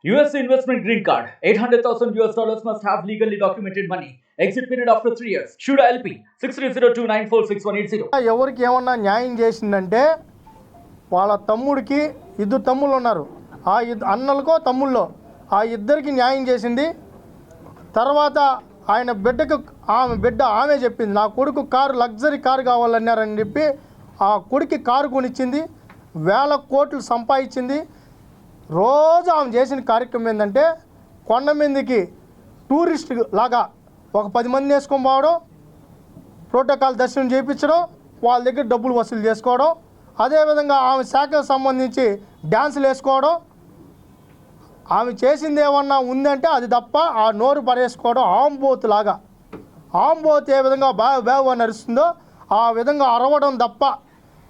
US investment green card. $800,000 must have legally documented money. Exit period after 3 years. Shuda LP 6302946180. ఎవరికి ఏమన్నా న్యాయం చేసిందంటే వాళ్ళ తమ్ముడికి ఇద్దరు తమ్ముళ్ళు ఉన్నారు. ఆ అన్నలకో తమ్ముళ్ళో ఆ ఇద్దరికి న్యాయం చేసింది. తర్వాత ఆయన బిడ్డకు ఆమె చెప్పింది, నా కొడుకు కారు లగ్జరీ కారు కావాలన్నారని చెప్పి ఆ కొడుకు కారు కొనిచ్చింది. 1000 కోట్లు సంపాదించింది. రోజు ఆమె చేసిన కార్యక్రమం ఏంటంటే కొండ మీదకి టూరిస్ట్ లాగా ఒక 10 మంది వేసుకొని పోవడం, ప్రోటోకాల్ దర్శనం చేయించడం, వాళ్ళ దగ్గర డబ్బులు వసూలు చేసుకోవడం, అదేవిధంగా ఆమె శాఖకు సంబంధించి డ్యాన్సులు వేసుకోవడం. ఆమె చేసింది ఏమన్నా ఉందంటే అది తప్ప ఆ నోరు పరేసుకోవడం. ఆంబోతు లాగా, ఆంబోతు ఏ విధంగా బాగు అని అరుస్తుందో ఆ విధంగా అరవడం తప్ప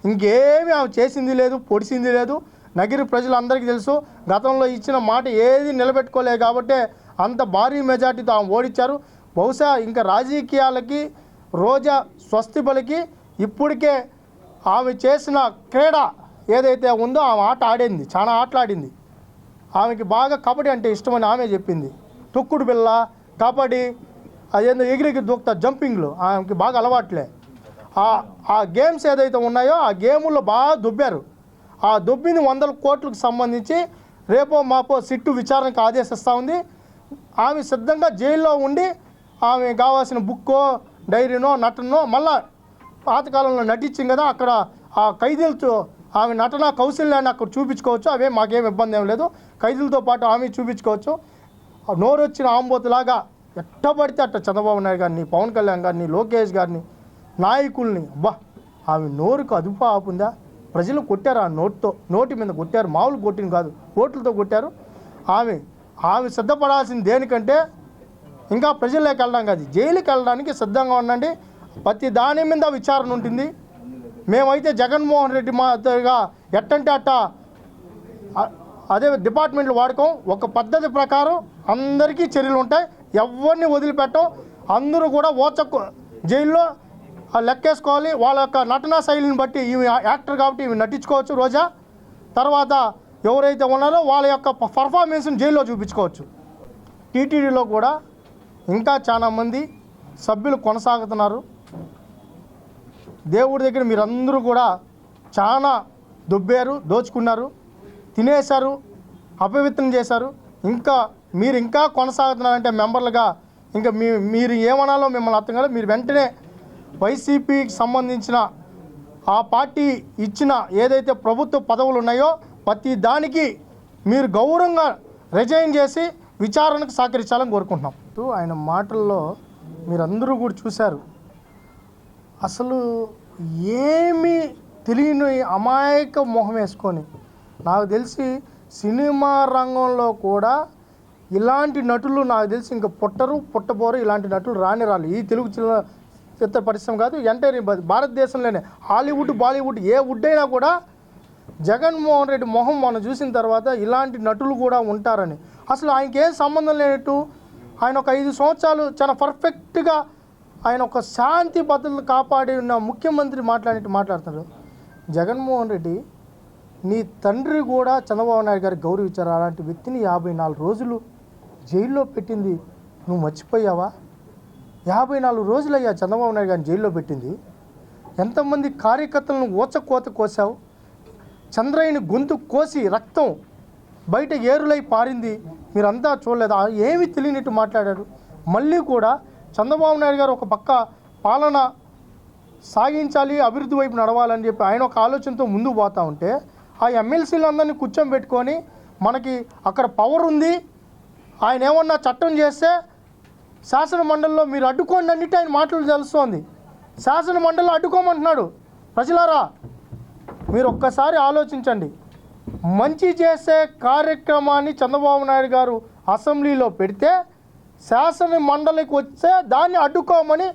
ఇంకేమీ ఆమె చేసింది లేదు, పొడిసింది లేదు. నగిరి ప్రజలందరికీ తెలుసు, గతంలో ఇచ్చిన మాట ఏది నిలబెట్టుకోలేదు కాబట్టి అంత భారీ మెజార్టీతో ఆమె ఓడించారు. బహుశా ఇంకా రాజకీయాలకి రోజా స్వస్తి పలికి ఇప్పటికే ఆమె చేసిన క్రీడ ఏదైతే ఉందో ఆమె ఆట ఆడింది, చాలా ఆటలాడింది. ఆమెకి బాగా కబడ్డీ అంటే ఇష్టమని ఆమె చెప్పింది. తొక్కుడు బిళ్ళ, కబడ్డీ, అదేందో ఎగిరెగి దూకుతా జంపింగ్లు ఆమెకి బాగా అలవాట్లే. ఆ గేమ్స్ ఏదైతే ఉన్నాయో ఆ గేముల్లో బాగా దుబ్బారు. ఆ దొబ్బిని 100 కోట్లకు సంబంధించి రేపో మాపో సిట్టు విచారణకు ఆదేశిస్తూ ఉంది. ఆమె సిద్ధంగా జైల్లో ఉండి ఆమె కావాల్సిన బుక్కో డైరీనో నటనో మళ్ళా పాతకాలంలో నటించింది కదా, అక్కడ ఆ ఖైదీలతో ఆమె నటన కౌశల్యాన్ని అక్కడ చూపించుకోవచ్చు. అవే మాకేం ఇబ్బంది ఏం లేదు, ఖైదీలతో పాటు ఆమె చూపించుకోవచ్చు. నోరు వచ్చిన ఆంబోతులాగా ఎట్ట పడితే అట్ట చంద్రబాబు నాయుడు గారిని, పవన్ కళ్యాణ్ గారిని, లోకేష్ గారిని, నాయకుల్ని ఆమె నోరుకు అదుపు ఆపుందా? ప్రజలు కొట్టారు, ఆ నోటి మీద కొట్టారు, మామూలు కొట్టింది కాదు, ఓట్లతో కొట్టారు. ఆమె సిద్ధపడాల్సింది దేనికంటే ఇంకా ప్రజల్లోకి వెళ్ళడం కాదు, జైలుకి వెళ్ళడానికి సిద్ధంగా ఉండండి. ప్రతి దాని మీద విచారణ ఉంటుంది. మేమైతే జగన్మోహన్ రెడ్డి మాదిరిగా ఎట్టంటే అట్ట అదే డిపార్ట్మెంట్లు వాడుకోం. ఒక పద్ధతి ప్రకారం అందరికీ చర్యలు ఉంటాయి, ఎవరిని వదిలిపెట్టం. అందరూ కూడా జైల్లో లెక్కేసుకోవాలి. వాళ్ళ యొక్క నటనా శైలిని బట్టి ఇవి యాక్టర్ కాబట్టి ఇవి నటించుకోవచ్చు రోజా. తర్వాత ఎవరైతే ఉన్నారో వాళ్ళ యొక్క పర్ఫార్మెన్స్ని జైల్లో చూపించుకోవచ్చు. టీటీడీలో కూడా ఇంకా చాలామంది సభ్యులు కొనసాగుతున్నారు. దేవుడి దగ్గర మీరందరూ కూడా చాలా దొబ్బారు, దోచుకున్నారు, తినేశారు, అపవిత్రం చేశారు. మీరు ఇంకా కొనసాగుతున్నారంటే మెంబర్లుగా ఇంకా మీరు ఏమనాలో మిమ్మల్ని అర్థం కాదు. మీరు వెంటనే వైసీపీకి సంబంధించిన ఆ పార్టీ ఇచ్చిన ఏదైతే ప్రభుత్వ పదవులు ఉన్నాయో ప్రతి దానికి మీరు గౌరవంగా రిజైన్ చేసి విచారణకు సహకరించాలని కోరుకుంటున్నాం. ఆయన మాటల్లో మీరందరూ కూడా చూశారు, అసలు ఏమీ తెలియని అమాయక మొహం వేసుకొని. నాకు తెలిసి సినిమా రంగంలో కూడా ఇలాంటి నటులు నాకు తెలిసి ఇంకా పుట్టబోరు. ఇలాంటి నటులు రాలి ఈ తెలుగు చిత్ర పరిశ్రమ కాదు, ఎంటైర్ భారతదేశంలోనే హాలీవుడ్, బాలీవుడ్ ఏ వుడ్ అయినా కూడా జగన్మోహన్ రెడ్డి మొహం మనం చూసిన తర్వాత ఇలాంటి నటులు కూడా ఉంటారని. అసలు ఆయనకి ఏం సంబంధం లేనట్టు ఆయన ఒక 5 సంవత్సరాలు చాలా పర్ఫెక్ట్గా ఆయన ఒక శాంతి భద్రతలు కాపాడి ఉన్న ముఖ్యమంత్రి మాట్లాడుతున్నారు. జగన్మోహన్ రెడ్డి నీ తండ్రి కూడా చంద్రబాబు నాయుడు గారికి గౌరవించారు. అలాంటి వ్యక్తిని 54 రోజులు జైల్లో పెట్టింది నువ్వు మర్చిపోయావా? 54 రోజులయ్యా చంద్రబాబు నాయుడు గారిని జైల్లో పెట్టింది. ఎంతమంది కార్యకర్తలను కోత కోసావు? చంద్రయ్యని గొంతు కోసి రక్తం బయట ఏరులై పారింది, మీరంతా చూడలేదు. ఏమీ తెలియనట్టు మాట్లాడారు. మళ్ళీ కూడా చంద్రబాబు నాయుడు గారు ఒక పక్క పాలన సాగించాలి, అభివృద్ధి వైపు నడవాలని చెప్పి ఆయన ఒక ఆలోచనతో ముందుకు పోతూ ఉంటే ఆ ఎమ్మెల్సీలందరినీ కూర్చోబెట్టుకొని మనకి అక్కడ పవర్ ఉంది, ఆయన ఏమన్నా చట్టం చేస్తే శాసన మండలిలో మీరు అడ్డుకోండి అన్నిటి ఆయన మాటలు తెలుస్తోంది. శాసన మండలిలో అడ్డుకోమంటున్నాడు. ప్రజలారా మీరు ఒక్కసారి ఆలోచించండి. మంచి చేసే కార్యక్రమాన్ని చంద్రబాబు నాయుడు గారు అసెంబ్లీలో పెడితే శాసన మండలికి వస్తే దాన్ని అడ్డుకోమని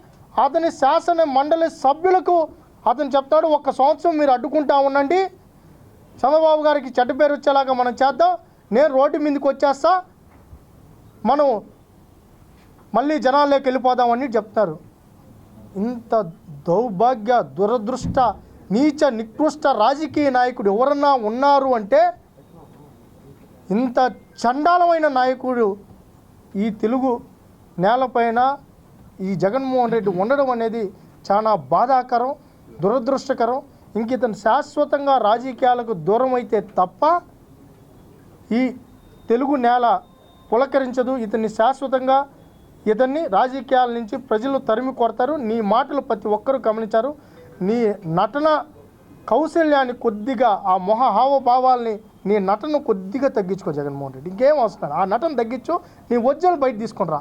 అతని శాసన మండలి సభ్యులకు అతను చెప్తాడు. 1 సంవత్సరం మీరు అడ్డుకుంటా ఉండండి, చంద్రబాబు గారికి చెడ్డ పేరు వచ్చేలాగా మనం చేద్దాం, నేను రోడ్డు మీదకి వచ్చేస్తా, మనం మళ్ళీ జనాల్లోకి వెళ్ళిపోదామని చెప్తారు. ఇంత దౌర్భాగ్య, దురదృష్ట, నీచ, నికృష్ట రాజకీయ నాయకుడు ఎవరన్నా ఉన్నారు అంటే ఇంత చండాలమైన నాయకుడు ఈ తెలుగు నేలపైన ఈ జగన్మోహన్ రెడ్డి ఉండడం అనేది చాలా బాధాకరం, దురదృష్టకరం. ఇంక ఇతను శాశ్వతంగా రాజకీయాలకు దూరం అయితే తప్ప ఈ తెలుగు నేల పులకరించదు. ఇతన్ని శాశ్వతంగా ఇతన్ని రాజకీయాల నుంచి ప్రజలు తరిమి కొడతారు. నీ మాటలు ప్రతి ఒక్కరూ గమనించారు. నీ నటన కౌశల్యాన్ని కొద్దిగా, ఆ మొహ హావభావాల్ని, నీ నటన కొద్దిగా తగ్గించుకో జగన్మోహన్ రెడ్డి. ఇంకేం అవసరం, ఆ నటన తగ్గించు, నీ ఒరిజినల్ బయట తీసుకుని రా.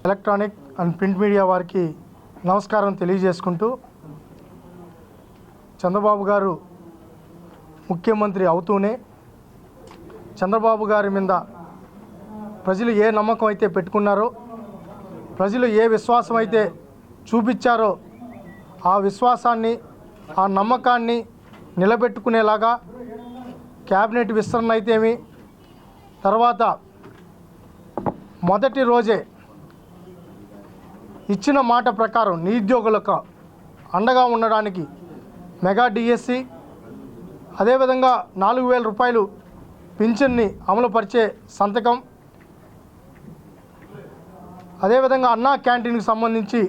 ఎలక్ట్రానిక్ అండ్ ప్రింట్ మీడియా వారికి నమస్కారం తెలియజేసుకుంటూ, చంద్రబాబు గారు ముఖ్యమంత్రి అవుతూనే చంద్రబాబు గారి మీద ప్రజలు ఏ నమ్మకం అయితే పెట్టుకున్నారో, ప్రజలు ఏ విశ్వాసం అయితే చూపించారో, ఆ విశ్వాసాన్ని, ఆ నమ్మకాన్ని నిలబెట్టుకునేలాగా క్యాబినెట్ విస్తరణ అయితేమి, తర్వాత మొదటి రోజే ఇచ్చిన మాట ప్రకారం నిరుద్యోగులకు అండగా ఉండడానికి మెగా డిఎస్సి, అదేవిధంగా 4,000 రూపాయలు పింఛన్ని అమలుపరిచే సంతకం, అదేవిధంగా అన్నా క్యాంటీన్కి సంబంధించి,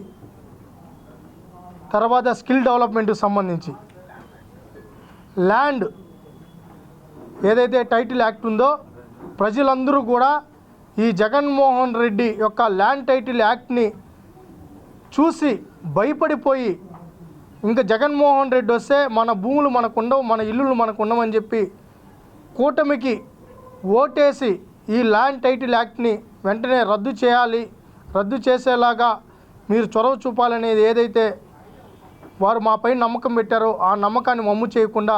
తర్వాత స్కిల్ డెవలప్మెంట్కి సంబంధించి, ల్యాండ్ ఏదైతే టైటిల్ యాక్ట్ ఉందో ప్రజలందరూ కూడా ఈ జగన్మోహన్ రెడ్డి యొక్క ల్యాండ్ టైటిల్ యాక్ట్ని చూసి భయపడిపోయి, ఇంకా జగన్మోహన్ రెడ్డి వస్తే మన భూములు మనకు ఉండవు, మన ఇల్లులు మనకు ఉండవని చెప్పి కూటమికి ఓటేసి ఈ ల్యాండ్ టైటిల్ యాక్ట్ని వెంటనే రద్దు చేయాలి, రద్దు చేసేలాగా మీరు చొరవ చూపాలనేది ఏదైతే వారు మాపై నమ్మకం పెట్టారో ఆ నమ్మకాన్ని వమ్ము చేయకుండా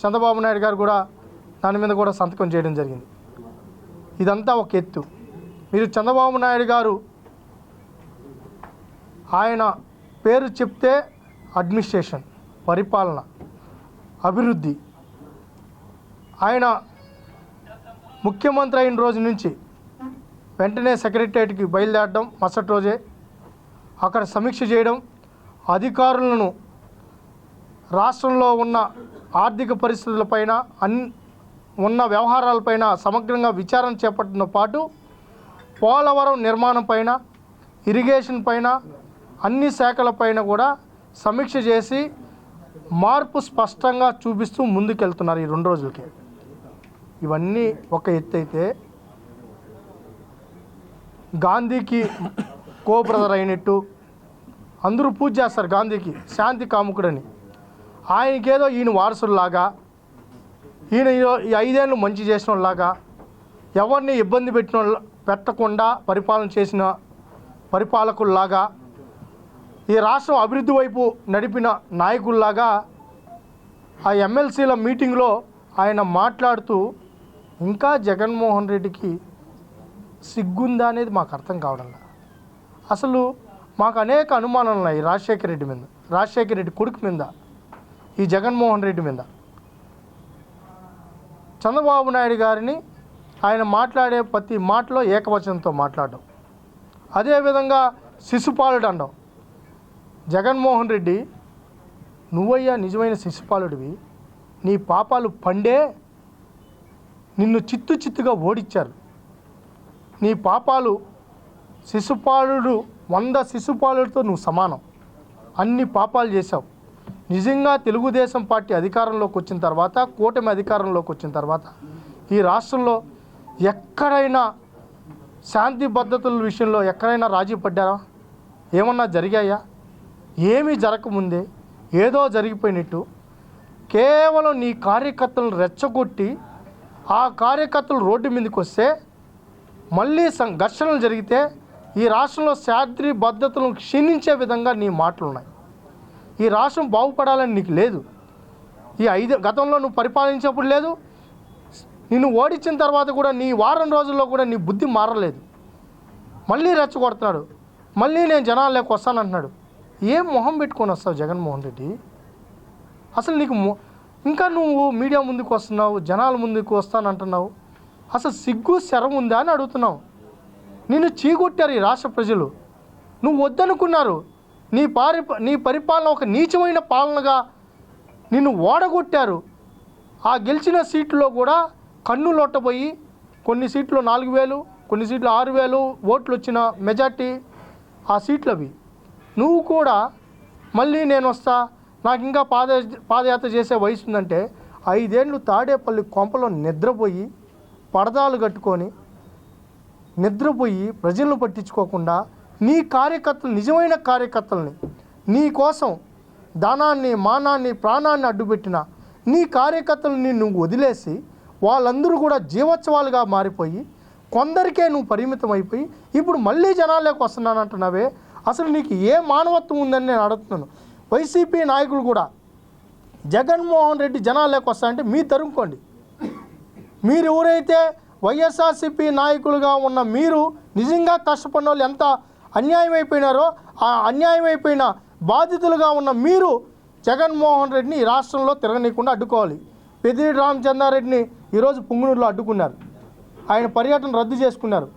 చంద్రబాబు నాయుడు గారు కూడా దాని మీద కూడా సంతకం చేయడం జరిగింది. ఇదంతా ఒక ఎత్తు. మీరు చంద్రబాబు నాయుడు గారు ఆయన పేరు చెప్తే అడ్మినిస్ట్రేషన్, పరిపాలన, అభివృద్ధి, ఆయన ముఖ్యమంత్రి అయిన రోజు నుంచి వెంటనే సెక్రటేరియట్కి బయలుదేరడం, మరుసటి రోజే అక్కడ సమీక్ష చేయడం, అధికారులను రాష్ట్రంలో ఉన్న ఆర్థిక పరిస్థితులపైన, ఉన్న వ్యవహారాలపైన సమగ్రంగా విచారణ చేపట్టడంతో పాటు పోలవరం నిర్మాణం పైన, ఇరిగేషన్ పైన, అన్ని శాఖలపైన కూడా సమీక్ష చేసి మార్పు స్పష్టంగా చూపిస్తూ ముందుకెళ్తున్నారు ఈ 2 రోజులకే. ఇవన్నీ ఒక ఎత్తు అయితే, గాంధీకి కో బ్రదర్ అయినట్టు అందరూ పూజ చేస్తారు గాంధీకి, శాంతి కాముకుడని. ఆయనకేదో ఈయన వారసుల్లాగా, ఈయన ఈ 5 ఏళ్ళు మంచి చేసిన వాళ్ళలాగా, ఎవరిని ఇబ్బంది పెట్టకుండా పరిపాలన చేసిన పరిపాలకుల్లాగా, ఈ రాష్ట్రం అభివృద్ధి వైపు నడిపిన నాయకుల్లాగా ఆ ఎమ్మెల్సీల మీటింగ్లో ఆయన మాట్లాడుతూ, ఇంకా జగన్మోహన్ రెడ్డికి సిగ్గుందా అనేది మాకు అర్థం కావడం లేదు. అసలు మాకు అనేక అనుమానాలు ఉన్నాయి రాజశేఖర రెడ్డి మీద, రాజశేఖర రెడ్డి కొడుకు మీద, ఈ జగన్మోహన్ రెడ్డి మీద. చంద్రబాబు నాయుడు గారిని ఆయన మాట్లాడే ప్రతి మాటలో ఏకవచనంతో మాట్లాడడం, అదేవిధంగా శిశుపాలుడు అనడం. జగన్మోహన్ రెడ్డి, నువ్వయ్యా నిజమైన శిశుపాలుడివి, నీ పాపాలు పండే నిన్ను చిత్తుగా ఓడించారు. నీ పాపాలు శిశుపాలుడు 100 శిశుపాలుడితో నువ్వు సమానం. అన్ని పాపాలు చేశావు. నిజంగా తెలుగుదేశం పార్టీ అధికారంలోకి వచ్చిన తర్వాత, కూటమి అధికారంలోకి వచ్చిన తర్వాత ఈ రాష్ట్రంలో ఎక్కడైనా శాంతి భద్రతల విషయంలో ఎక్కడైనా రాజీ పడ్డారా? ఏమన్నా జరిగాయా? ఏమీ జరగకముందే ఏదో జరిగిపోయినట్టు కేవలం నీ కార్యకర్తలను రెచ్చగొట్టి, ఆ కార్యకర్తలు రోడ్డు మీదకి వస్తే మళ్ళీ ఘర్షణలు జరిగితే ఈ రాష్ట్రంలో శాంతి భద్రతలను క్షీణించే విధంగా నీ మాటలు ఉన్నాయి. ఈ రాష్ట్రం బాగుపడాలని నీకు లేదు. ఈ గతంలో నువ్వు పరిపాలించినప్పుడు లేదు, నిన్ను ఓడించిన తర్వాత కూడా నీ వారం రోజుల్లో కూడా నీ బుద్ధి మారలేదు. మళ్ళీ రెచ్చగొడుతున్నాడు, మళ్ళీ నేను జనాల్లోకి వస్తానంటున్నాడు. ఏం మొహం పెట్టుకొని వస్తావు జగన్మోహన్ రెడ్డి? అసలు నీకు ఇంకా నువ్వు మీడియా ముందుకు వస్తున్నావు, జనాల ముందుకు వస్తానంటున్నావు. అసలు సిగ్గు శరం ఉందా అని అడుగుతున్నావు. నిన్ను చీకొట్టారు ఈ రాష్ట్ర ప్రజలు. నువ్వు వద్దనుకున్నారు. నీ పరిపాలన ఒక నీచమైన పాలనగా నిన్ను ఓడగొట్టారు. ఆ గెలిచిన సీట్లో కూడా కన్ను లొట్టబోయి కొన్ని సీట్లు 4,000, కొన్ని సీట్లు 6,000 ఓట్లు వచ్చిన మెజార్టీ ఆ సీట్లు అవి. నువ్వు కూడా మళ్ళీ నేను వస్తా, నాకు ఇంకా పాదయాత్ర చేసే వయసు ఉందంటే 5 ఏళ్ళు తాడేపల్లి కొంపలో నిద్రపోయి పరదాలు కట్టుకొని నిద్రపోయి ప్రజలను పట్టించుకోకుండా నీ కార్యకర్తలు, నిజమైన కార్యకర్తల్ని, నీ కోసం ధనాన్ని, మానాన్ని, ప్రాణాన్ని అడ్డుపెట్టిన నీ కార్యకర్తలని నువ్వు వదిలేసి వాళ్ళందరూ కూడా జీవోత్సవాలుగా మారిపోయి కొందరికే నువ్వు పరిమితం అయిపోయి ఇప్పుడు మళ్ళీ జనాల్లోకి వస్తున్నానంటున్నావే. అసలు నీకు ఏ మానవత్వం ఉందని నేను అడుగుతున్నాను. వైసీపీ నాయకులు కూడా జగన్మోహన్ రెడ్డి జనాల్లోకి వస్తారంటే మీ తరుముకోండి. మీరు ఎవరైతే వైఎస్ఆర్సీపీ నాయకులుగా ఉన్న మీరు నిజంగా కష్టపడిన వాళ్ళు ఎంత అన్యాయం అయిపోయినారో ఆ అన్యాయం అయిపోయిన బాధితులుగా ఉన్న మీరు జగన్మోహన్ రెడ్డిని ఈ రాష్ట్రంలో తిరగనీయకుండా అడ్డుకోవాలి. పెద్దిరెడ్డి రామచంద్రారెడ్డిని ఈరోజు పుంగునూరులో అడ్డుకున్నారు, ఆయన పర్యటన రద్దు చేసుకున్నారు.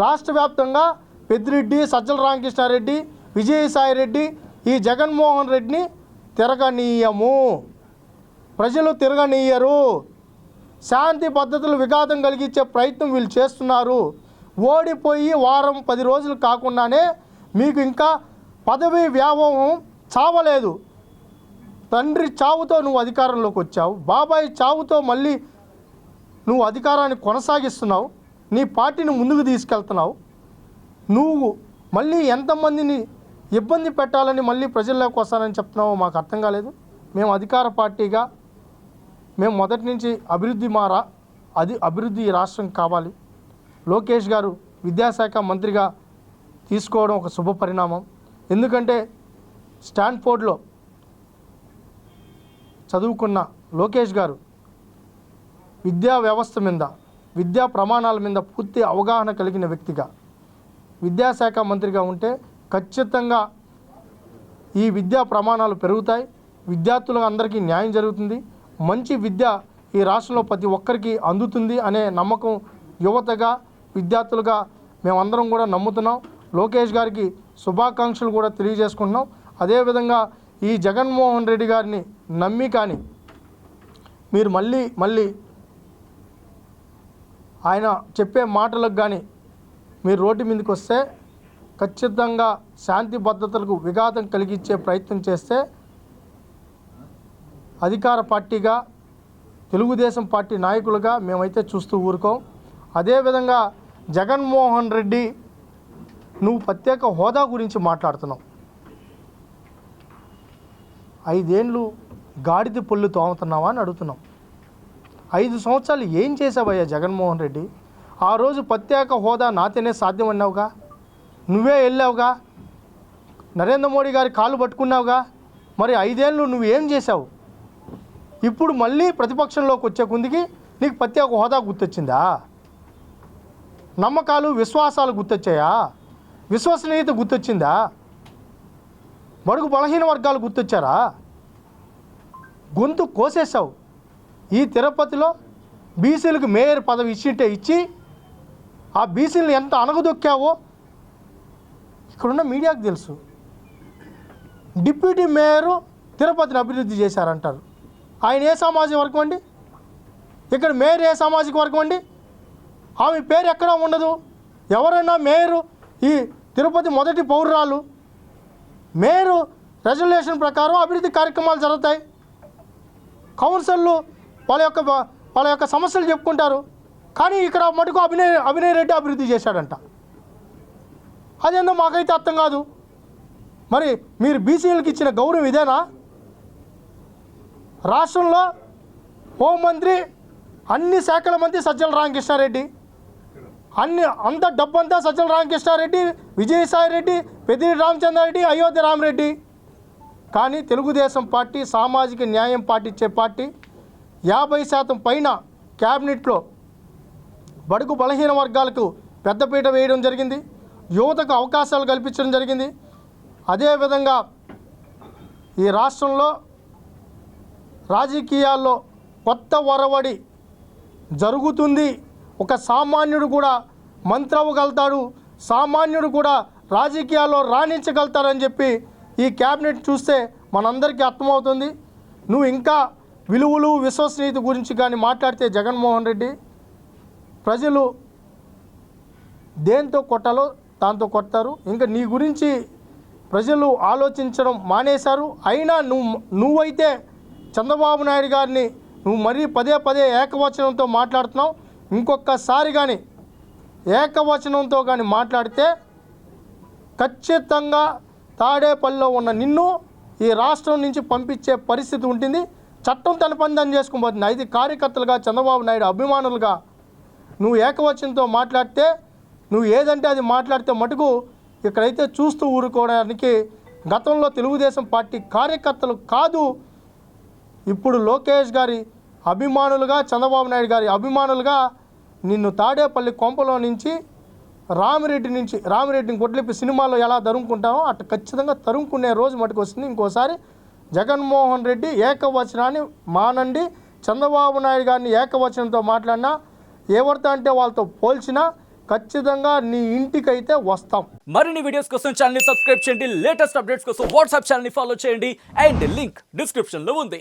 రాష్ట్ర వ్యాప్తంగా పెద్దిరెడ్డి, సజ్జల రామకృష్ణారెడ్డి, విజయసాయిరెడ్డి ఈ జగన్మోహన్ రెడ్డిని తిరగనీయము, ప్రజలు తిరగనీయరు. శాంతి పద్ధతులు విఘాతం కలిగించే ప్రయత్నం వీళ్ళు చేస్తున్నారు. ఓడిపోయి వారం 10 రోజులు కాకుండానే మీకు ఇంకా పదవి వ్యామోహం చావలేదు. తండ్రి చావుతో నువ్వు అధికారంలోకి వచ్చావు, బాబాయ్ చావుతో మళ్ళీ నువ్వు అధికారాన్ని కొనసాగిస్తున్నావు, నీ పార్టీని ముందుకు తీసుకెళ్తున్నావు. నువ్వు మళ్ళీ ఎంతమందిని ఇబ్బంది పెట్టాలని మళ్ళీ ప్రజల్లోకి వస్తానని చెప్తున్నావో మాకు అర్థం కాలేదు. మేము అధికార పార్టీగా మేము మొదటి నుంచి అభివృద్ధి ఈ రాష్ట్రం కావాలి. లోకేష్ గారు విద్యాశాఖ మంత్రిగా తీసుకోవడం ఒక శుభ పరిణామం. ఎందుకంటే స్టాన్ఫోర్డ్లో చదువుకున్న లోకేష్ గారు విద్యా వ్యవస్థ మీద, విద్యా ప్రమాణాల మీద పూర్తి అవగాహన కలిగిన వ్యక్తిగా విద్యాశాఖ మంత్రిగా ఉంటే ఖచ్చితంగా ఈ విద్యా ప్రమాణాలు పెరుగుతాయి, విద్యార్థులకు అందరికీ న్యాయం జరుగుతుంది, మంచి విద్య ఈ రాష్ట్రంలో ప్రతి ఒక్కరికి అందుతుంది అనే నమ్మకం యువతగా, విద్యార్థులుగా మేమందరం కూడా నమ్ముతున్నాం. లోకేష్ గారికి శుభాకాంక్షలు కూడా తెలియజేసుకుంటున్నాం. అదేవిధంగా ఈ జగన్మోహన్ రెడ్డి గారిని నమ్మి కానీ మీరు మళ్ళీ ఆయన చెప్పే మాటలకు కానీ మీరు రోడ్డు మీదకి వస్తే ఖచ్చితంగా శాంతి భద్రతలకు విఘాతం కలిగించే ప్రయత్నం చేస్తే అధికార పార్టీగా, తెలుగుదేశం పార్టీ నాయకులుగా మేమైతే చూస్తూ ఊరుకోం. అదేవిధంగా జగన్మోహన్ రెడ్డి నువ్వు ప్రత్యేక హోదా గురించి మాట్లాడుతున్నావు. 5 ఏళ్ళు గాడిద పొల్లు తోముతున్నావా అని అడుగుతున్నాం. 5 సంవత్సరాలు ఏం చేసావయ్యా జగన్మోహన్ రెడ్డి? ఆ రోజు ప్రత్యేక హోదా నాతేనే సాధ్యం అన్నావుగా, నువ్వే వెళ్ళావుగా, నరేంద్ర మోడీ గారి కాళ్ళు పట్టుకున్నావుగా. మరి 5 ఏళ్ళు నువ్వు ఏం చేసావు? ఇప్పుడు మళ్ళీ ప్రతిపక్షంలోకి వచ్చే కొందికి నీకు ప్రత్యేక హోదా గుర్తొచ్చిందా? నమ్మకాలు, విశ్వాసాలు గుర్తొచ్చాయా? విశ్వసనీయత గుర్తొచ్చిందా? బడుగు బలహీన వర్గాలు గుర్తొచ్చారా? గొంతు కోసేసావు. ఈ తిరుపతిలో బీసీలకు మేయర్ పదవి ఇచ్చి ఆ బీసీలను ఎంత అణగదొక్కావో ఇక్కడున్న మీడియాకు తెలుసు. డిప్యూటీ మేయరు తిరుపతిని అభివృద్ధి చేశారంటారు. ఆయన ఏ సామాజిక వర్గం అండి? ఇక్కడ మేయర్ ఏ సామాజిక వర్గం అండి? ఆమె పేరు ఎక్కడా ఉండదు. ఎవరైనా మేయరు ఈ తిరుపతి మొదటి పౌరురాలు, మేయరు రెజల్యూషన్ ప్రకారం అభివృద్ధి కార్యక్రమాలు జరుగుతాయి. కౌన్సిల్లో వాళ్ళ యొక్క సమస్యలు చెప్పుకుంటారు. కానీ ఇక్కడ మటుకు అభినయ్ రెడ్డి అభివృద్ధి చేశాడంట. అదేందో మాకైతే అర్థం కాదు. మరి మీరు బీసీలకు ఇచ్చిన గౌరవం ఇదేనా? రాష్ట్రంలో హోంమంత్రి, అన్ని శాఖల మంత్రి సజ్జల రామకృష్ణారెడ్డి, అంత డబ్బంతా సజ్జల రామకృష్ణారెడ్డి, విజయసాయిరెడ్డి, పెద్దిరెడ్డి రామచంద్రారెడ్డి, అయోధ్య రామరెడ్డి. కానీ తెలుగుదేశం పార్టీ సామాజిక న్యాయం పాటించే పార్టీ. 50% పైన క్యాబినెట్లో బడుగు బలహీన వర్గాలకు పెద్దపీట వేయడం జరిగింది, యువతకు అవకాశాలు కల్పించడం జరిగింది. అదేవిధంగా ఈ రాష్ట్రంలో రాజకీయాల్లో కొత్త ఒరవడి జరుగుతుంది. ఒక సామాన్యుడు కూడా మంత్రి అవ్వగలుగుతాడు, సామాన్యుడు కూడా రాజకీయాల్లో రాణించగలుగుతాడని చెప్పి ఈ క్యాబినెట్ చూస్తే మనందరికీ అర్థమవుతుంది. నువ్వు ఇంకా విలువలు, విశ్వసనీయత గురించి కానీ మాట్లాడితే జగన్మోహన్ రెడ్డి ప్రజలు దేంతో కొట్టాలో దాంతో కొడతారు. ఇంకా నీ గురించి ప్రజలు ఆలోచించడం మానేశారు. అయినా నువ్వైతే చంద్రబాబు నాయుడు గారిని నువ్వు మరీ పదే పదే ఏకవచనంతో మాట్లాడుతున్నావు. ఇంకొకసారి కానీ ఏకవచనంతో కానీ మాట్లాడితే ఖచ్చితంగా తాడేపల్లిలో ఉన్న నిన్ను ఈ రాష్ట్రం నుంచి పంపించే పరిస్థితి ఉంటుంది. చట్టం తన పని దాన్ని చేసుకుపోతుంది. అయితే కార్యకర్తలుగా చంద్రబాబు నాయుడు అభిమానులుగా నువ్వు ఏకవచనంతో మాట్లాడితే నువ్వు ఏదంటే అది మాట్లాడితే మటుకు ఇక్కడైతే చూస్తూ ఊరుకోవడానికి గతంలో తెలుగుదేశం పార్టీ కార్యకర్తలు కాదు, ఇప్పుడు లోకేష్ గారి అభిమానులుగా చంద్రబాబు నాయుడు గారి అభిమానులుగా నిన్ను తాడేపల్లి కొంపలో నుంచి రామిరెడ్డిని కొట్లిపి సినిమాలో ఎలా తరుముకుంటామో అట్లా ఖచ్చితంగా తరుముకునే రోజు మటుకు వస్తుంది. ఇంకోసారి జగన్మోహన్ రెడ్డి ఏకవచనాన్ని మానండి. చంద్రబాబు నాయుడు గారిని ఏకవచనంతో మాట్లాడినా ఎవరితో అంటే వాళ్ళతో పోల్చినా ఖచ్చితంగా నీ ఇంటికైతే వస్తాం. మరిన్ని వీడియోస్ కోసం ఛానల్ ని సబ్స్క్రైబ్ చేయండి. లేటెస్ట్ అప్డేట్స్ కోసం వాట్సాప్ ఛానల్ ని ఫాలో చేయండి. అండ్ లింక్ డిస్క్రిప్షన్ లో ఉంది.